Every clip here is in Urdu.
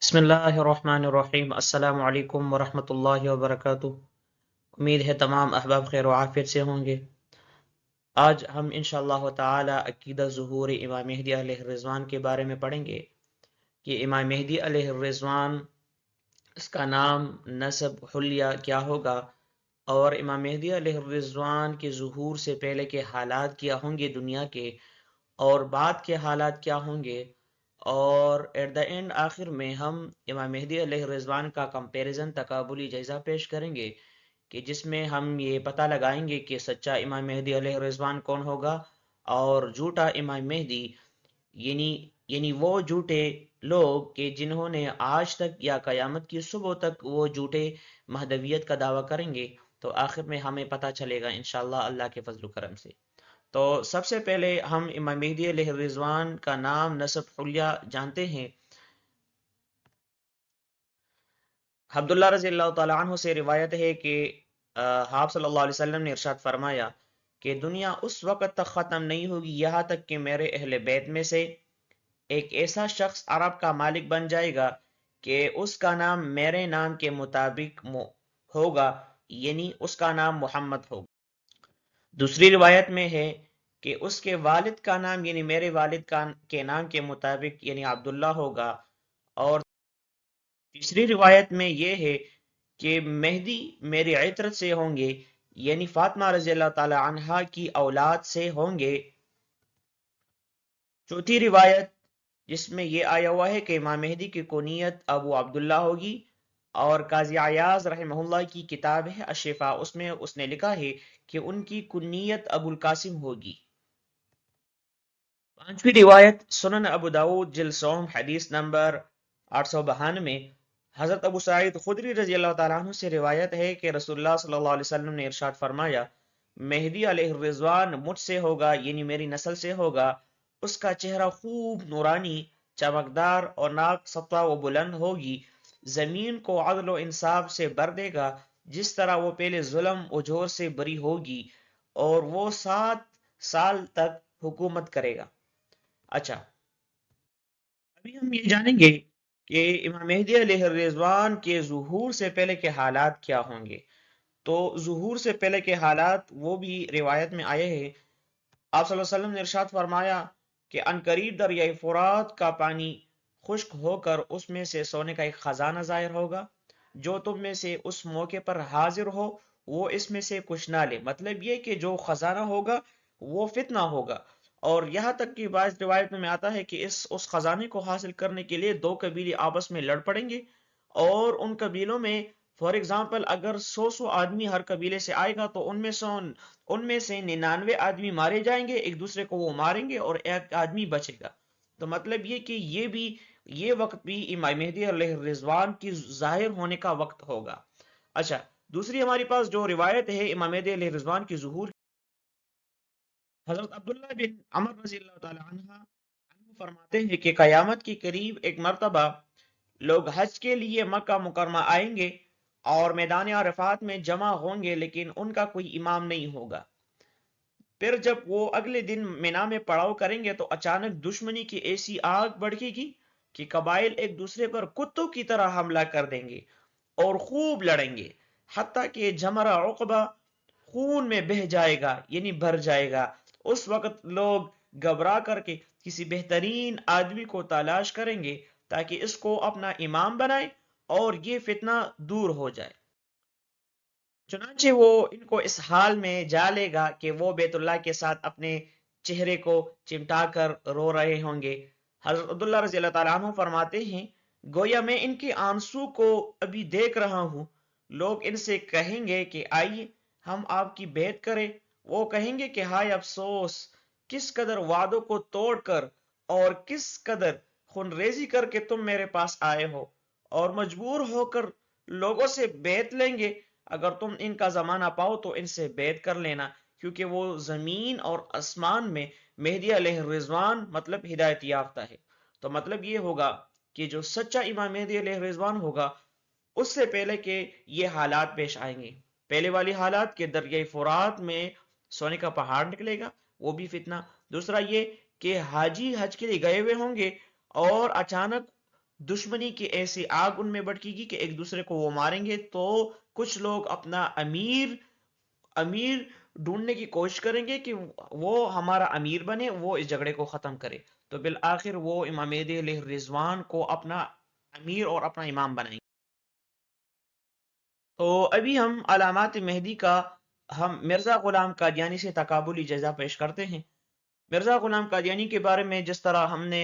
بسم اللہ الرحمن الرحیم۔ السلام علیکم ورحمۃ اللہ وبرکاتہ۔ امید ہے تمام احباب خیر و عافیت سے ہوں گے۔ آج ہم انشاءاللہ تعالی عقیدہ ظہور امام مہدی علیہ الرضوان کے بارے میں پڑھیں گے کہ امام مہدی علیہ الرضوان، اس کا نام، نسب، حلیہ کیا ہوگا، اور امام مہدی علیہ الرضوان کے ظہور سے پہلے کے حالات کیا ہوں گے دنیا کے، اور بعد کے حالات کیا ہوں گے، اور ایٹ دا اینڈ آخر میں ہم امام مہدی علیہ الرضوان کا کمپیریزن، تقابلی جائزہ پیش کریں گے کہ جس میں ہم یہ پتہ لگائیں گے کہ سچا امام مہدی علیہ الرضوان کون ہوگا اور جھوٹا امام مہدی، یعنی وہ جھوٹے لوگ کہ جنہوں نے آج تک یا قیامت کی صبح تک وہ جھوٹے مہدویت کا دعویٰ کریں گے، تو آخر میں ہمیں پتہ چلے گا انشاءاللہ اللہ کے فضل و کرم سے۔ تو سب سے پہلے ہم امام مہدی علیہ الرضوان کا نام، نسب، حلیہ جانتے ہیں۔ عبداللہ رضی اللہ تعالیٰ عنہ سے روایت ہے کہ آپ صلی اللہ علیہ وسلم نے ارشاد فرمایا کہ دنیا اس وقت تک ختم نہیں ہوگی یہاں تک کہ میرے اہل بیت میں سے ایک ایسا شخص عرب کا مالک بن جائے گا کہ اس کا نام میرے نام کے مطابق ہوگا، یعنی اس کا نام محمد ہوگا۔ دوسری روایت میں ہے کہ اس کے والد کا نام یعنی میرے والد کے نام کے مطابق یعنی عبداللہ ہوگا، اور تیسری روایت میں یہ ہے کہ مہدی میری عطرت سے ہوں گے، یعنی فاطمہ رضی اللہ تعالی عنہا کی اولاد سے ہوں گے۔ چوتھی روایت جس میں یہ آیا ہوا ہے کہ امام مہدی کی کنیت ابو عبداللہ ہوگی، اور قاضی عیاض رحمہ اللہ کی کتاب ہے الشفاء، اس میں اس نے لکھا ہے کہ ان کی کنیت ابو القاسم ہوگی۔ پانچویں روایت سنن ابو داود جلد سوم حدیث نمبر 892، حضرت ابو سعید خدری رضی اللہ تعالیٰ عنہ سے روایت ہے کہ رسول اللہ صلی اللہ علیہ وسلم نے ارشاد فرمایا، مہدی علیہ الرضوان مجھ سے ہوگا یعنی میری نسل سے ہوگا، اس کا چہرہ خوب نورانی، چمکدار اور ناک سطح و بلند ہوگی، زمین کو عدل و انصاف سے بھر دے گا جس طرح وہ پہلے ظلم و جور سے بری ہوگی، اور وہ 7 سال تک حکومت کرے گا۔ اچھا، ابھی ہم یہ جانیں گے کہ امام مہدی علیہ الرضوان کے ظہور سے پہلے کے حالات کیا ہوں گے۔ تو ظہور سے پہلے کے حالات وہ بھی روایت میں آئے ہیں۔ آپ صلی اللہ علیہ وسلم نے ارشاد فرمایا کہ عنقریب دریائے فرات کا پانی خشک ہو کر اس میں سے سونے کا ایک خزانہ ظاہر ہوگا، جو تم میں سے اس موقع پر حاضر ہو وہ اس میں سے کچھ نہ لے۔ مطلب یہ کہ جو خزانہ ہوگا وہ فتنہ ہوگا، اور یہاں تک کہ بعض روایت میں آتا ہے کہ اس خزانے کو حاصل کرنے کے لیے 2 قبیلے آپس میں لڑ پڑیں گے، اور ان قبیلوں میں فار ایگزامپل اگر 100 آدمی ہر قبیلے سے آئے گا تو ان میں سے 99 آدمی مارے جائیں گے، ایک دوسرے کو وہ ماریں گے اور ایک آدمی بچے گا۔ تو مطلب یہ کہ یہ وقت بھی امام مہدی علیہ الرضوان کی ظاہر ہونے کا وقت ہوگا۔ اچھا، دوسری ہمارے پاس جو روایت ہے امام مہدی علیہ الرضوان کی ظہور، حضرت عبداللہ بن عمر رضی اللہ تعالی عنہ فرماتے ہیں کہ قیامت کے قریب ایک مرتبہ لوگ حج کے لیے مکہ مکرمہ آئیں گے اور میدان عرفات میں جمع ہوں گے، لیکن ان کا کوئی امام نہیں ہوگا۔ پھر جب وہ اگلے دن مینا میں پڑاؤ کریں گے تو اچانک دشمنی کی ایسی آگ بڑھے گی کہ قبائل ایک دوسرے پر کتوں کی طرح حملہ کر دیں گے اور خوب لڑیں گے، حتیٰ کہ جمرہ عقبہ خون میں بہہ جائے گا یعنی بھر جائے گا۔ اس وقت لوگ گھبرا کر کے کسی بہترین آدمی کو تلاش کریں گے تاکہ اس کو اپنا امام بنائے اور یہ فتنہ دور ہو جائے۔ چنانچہ وہ ان کو اس حال میں جا لے گا کہ وہ بیت اللہ کے ساتھ اپنے چہرے کو چمٹا کر رو رہے ہوں گے۔ حضرت عبداللہ رضی اللہ تعالیٰ عنہ فرماتے ہیں، گویا میں ان کے آنسو کو ابھی دیکھ رہا ہوں۔ لوگ ان سے کہیں گے کہ آئیے ہم آپ کی بیعت کریں۔ وہ کہیں گے کہ ہائے افسوس، کس قدر وعدوں کو توڑ کر اور کس قدر خون ریزی کر کے تم میرے پاس آئے ہو، اور مجبور ہو کر لوگوں سے بیعت لیں گے۔ اگر تم ان کا زمانہ پاؤ تو ان سے بیعت کر لینا، کیونکہ وہ زمین اور آسمان میں مہدی علیہ الرضوان مطلب ہدایت یافتہ ہے۔ تو مطلب یہ ہوگا کہ جو سچا امام مہدی علیہ الرضوان ہوگا اس سے پہلے کہ یہ حالات پیش آئیں گے۔ پہلے والی حالات کہ دریائے فرات میں سونے کا پہاڑ نکلے گا، وہ بھی فتنہ۔ دوسرا یہ کہ حاجی حج کے لیے گئے ہوئے ہوں گے اور اچانک دشمنی کی ایسی آگ ان میں بھڑکے گی کہ ایک دوسرے کو وہ ماریں گے، تو کچھ لوگ اپنا امیر ڈھونڈنے کی کوشش کریں گے کہ وہ ہمارا امیر بنے، وہ اس جھگڑے کو ختم کرے، تو بالآخر وہ امام مہدی علیہ الرضوان کو اپنا امیر اور اپنا امام بنائیں گے۔ تو ابھی ہم علامات مہدی کا ہم مرزا غلام قادیانی سے تقابلی جزا پیش کرتے ہیں۔ مرزا غلام قادیانی کے بارے میں جس طرح ہم نے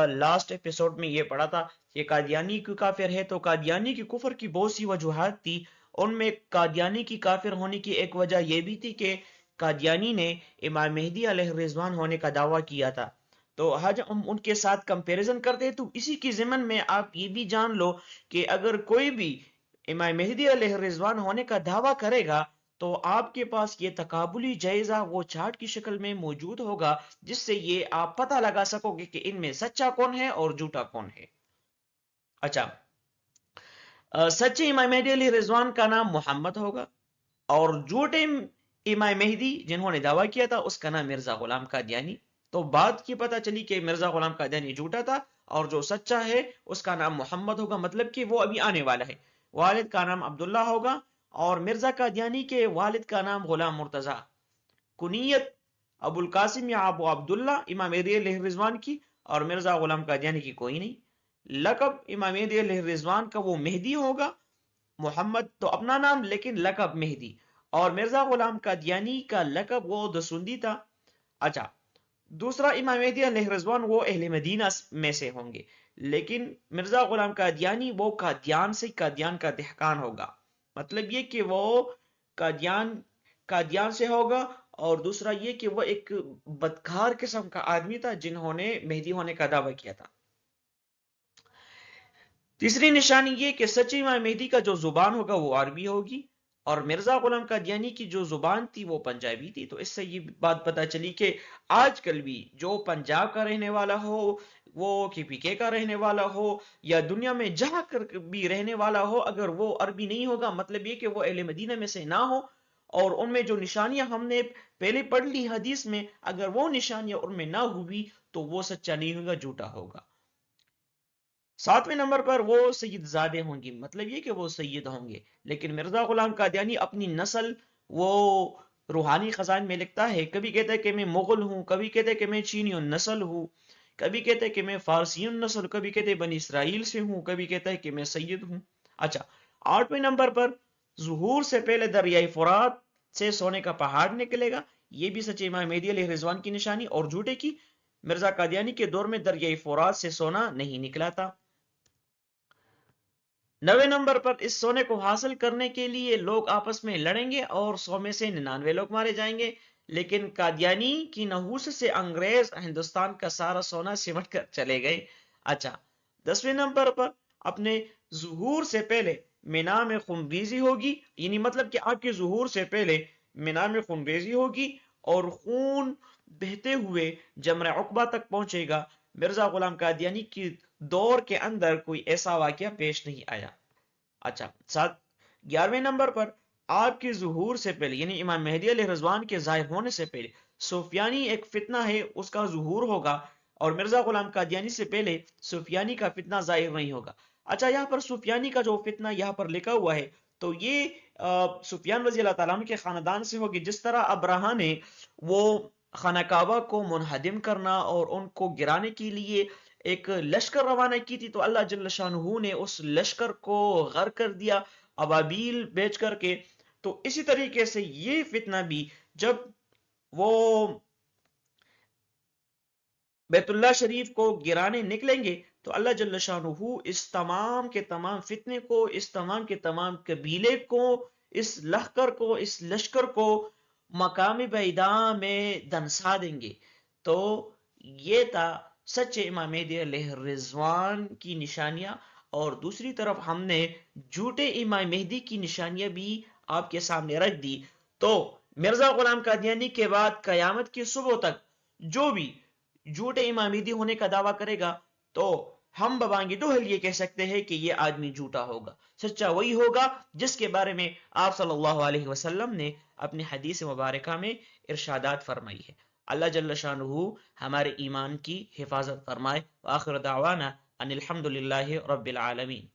لاسٹ ایپیسوڈ میں یہ پڑھا تھا کہ قادیانی کی کافر ہے، تو قادیانی کی کفر کی بہت سی وجوہات تھی، ان میں قادیانی کی کافر ہونے کی ایک وجہ یہ بھی تھی کہ قادیانی نے امام مہدی علیہ الرضوان ہونے کا دعویٰ کیا تھا۔ تو آج ہم ان کے ساتھ کمپیریزن کرتے ہیں، تو اسی کی ضمن میں آپ یہ بھی جان لو کہ اگر کوئی بھی امام مہدی علیہ الرضوان ہونے کا دعویٰ کرے گا تو آپ کے پاس یہ تقابلی جائزہ وہ چارٹ کی شکل میں موجود ہوگا، جس سے یہ آپ پتہ لگا سکو گے کہ ان میں سچا کون ہے اور جھوٹا کون ہے۔ اچھا، سچے امام مہدی علیہ الرضوان کا نام محمد ہوگا، اور جھوٹے امام مہدی جنہوں نے دعویٰ کیا تھا اس کا نام مرزا غلام قادیانی۔ تو بات کی پتہ چلی کہ مرزا غلام قادیانی جھوٹا تھا اور جو سچا ہے اس کا نام محمد ہوگا، مطلب کہ وہ ابھی آنے والا ہے۔ والد کا نام عبداللہ ہوگا، اور مرزا قادیانی کے والد کا نام غلام مرتضی، کنیت ابو القاسم یا ابو عبداللہ امام مہدی علیہ الرضوان کی، اور مرزا غلام قادیانی کی کوئی نہیں۔ لقب امام مہدی علیہ الرضوان کا وہ مہدی ہوگا، محمد تو اپنا نام لیکن لقب مہدی، اور مرزا غلام قادیانی کا لقب وہ دسوندی تھا۔ اچھا، دوسرا امام مہدی علیہ الرضوان وہ اہل مدینہ میں سے ہوں گے، لیکن مرزا غلام قادیانی وہ قادیان کا دہقان ہوگا، مطلب یہ کہ وہ قادیان سے ہوگا، اور دوسرا یہ کہ وہ ایک بدکار قسم کا آدمی تھا جنہوں نے مہدی ہونے کا دعویٰ کیا تھا۔ تیسری نشانی یہ کہ سچی امام مہدی کا جو زبان ہوگا وہ عربی ہوگی، اور مرزا غلام قادیانی کی جو زبان تھی وہ پنجابی تھی۔ تو اس سے یہ بات پتا چلی کہ آج کل بھی جو پنجاب کا رہنے والا ہو، وہ KPK کا رہنے والا ہو، یا دنیا میں جہاں بھی رہنے والا ہو، اگر وہ عربی نہیں ہوگا، مطلب یہ کہ وہ اہل مدینہ میں سے نہ ہو، اور ان میں جو نشانیاں ہم نے پہلے پڑھ لی حدیث میں، اگر وہ نشانیاں ان میں نہ ہوئی تو وہ سچا نہیں ہوگا، جھوٹا ہوگا۔ ساتویں نمبر پر وہ سید زادے ہوں گی، مطلب یہ کہ وہ سید ہوں گے، لیکن مرزا غلام قادیانی اپنی نسل وہ روحانی خزائن میں لکھتا ہے، کبھی کہتا ہے کہ میں مغل ہوں، کبھی کہتا ہے کہ میں چینی نسل ہوں، کبھی کہتا ہے کہ میں فارسی نسل، کبھی کہتے ہیں بنی اسرائیل سے ہوں، کبھی کہتا ہے کہ میں سید ہوں۔ اچھا، آٹھویں نمبر پر ظہور سے پہلے دریائے فرات سے سونے کا پہاڑ نکلے گا، یہ بھی سچے امام مہدی علیہ الرضوان کی نشانی، اور جھوٹے کی مرزا قادیانی کے دور میں دریائے فرات سے سونا نہیں نکلا تھا۔ 9 نمبر پر اس سونے کو حاصل کرنے کے لیے لوگ آپس میں لڑیں گے اور 100 میں سے 99 لوگ مارے جائیں گے، لیکن قادیانی کی نحوست سے انگریز ہندوستان کا سارا سونا سمٹ کر چلے گئے۔ اچھا، 10ویں نمبر پر اپنے ظہور سے پہلے مینا میں خونریزی ہوگی، یعنی مطلب کہ آپ کے ظہور سے پہلے مینا میں خونریزی ہوگی اور خون بہتے ہوئے جمرہ عقبہ تک پہنچے گا۔ مرزا غلام قادیانی کی دور کے اندر کوئی ایسا واقعہ پیش نہیں آیا۔ اچھا، 11ویں نمبر پر آپ کے ظہور سے پہلے، یعنی امام مہدی علیہ الرضوان کے ظاہر ہونے سے پہلے سفیانی ایک فتنہ ہے، اس کا ظہور ہوگا، اور مرزا غلام قادیانی سے پہلے سفیانی کا فتنہ ظاہر نہیں ہوگا۔ اچھا، یہاں پر سفیانی کا جو فتنہ یہاں پر لکھا ہوا ہے، تو یہ سفیان رضی اللہ تعالیٰ عنہ کے خاندان سے ہوگی، جس طرح ابراہا نے وہ خانہ کعبہ کو منہدم کرنا اور ان کو گرانے کے لیے ایک لشکر روانہ کی تھی، تو اللہ جل شانہ نے اس لشکر کو غرق کر دیا ابابیل بیچ کر کے۔ تو اسی طریقے سے یہ فتنہ بھی جب وہ بیت اللہ شریف کو گرانے نکلیں گے تو اللہ جل شانہ اس تمام کے تمام فتنے کو، اس تمام کے تمام قبیلے کو، اس لشکر کو مقام بیدا میں دنسا دیں گے۔ تو یہ تھا سچے امام مہدی علیہ الرضوان کی نشانیاں، اور دوسری طرف ہم نے جھوٹے امام مہدی کی نشانیاں بھی آپ کے سامنے رکھ دی۔ تو مرزا غلام قادیانی کے بعد قیامت کی صبح تک جو بھی جھوٹے امام مہدی ہونے کا دعویٰ کرے گا، تو ہم ببانگ دوہل یہ کہہ سکتے ہیں کہ یہ آدمی جھوٹا ہوگا، سچا وہی ہوگا جس کے بارے میں آپ صلی اللہ علیہ وسلم نے اپنی حدیث مبارکہ میں ارشادات فرمائی ہے۔ اللہ جل شانہ ہمارے ایمان کی حفاظت فرمائے۔ وآخر دعوانا ان الحمد للہ رب العالمین.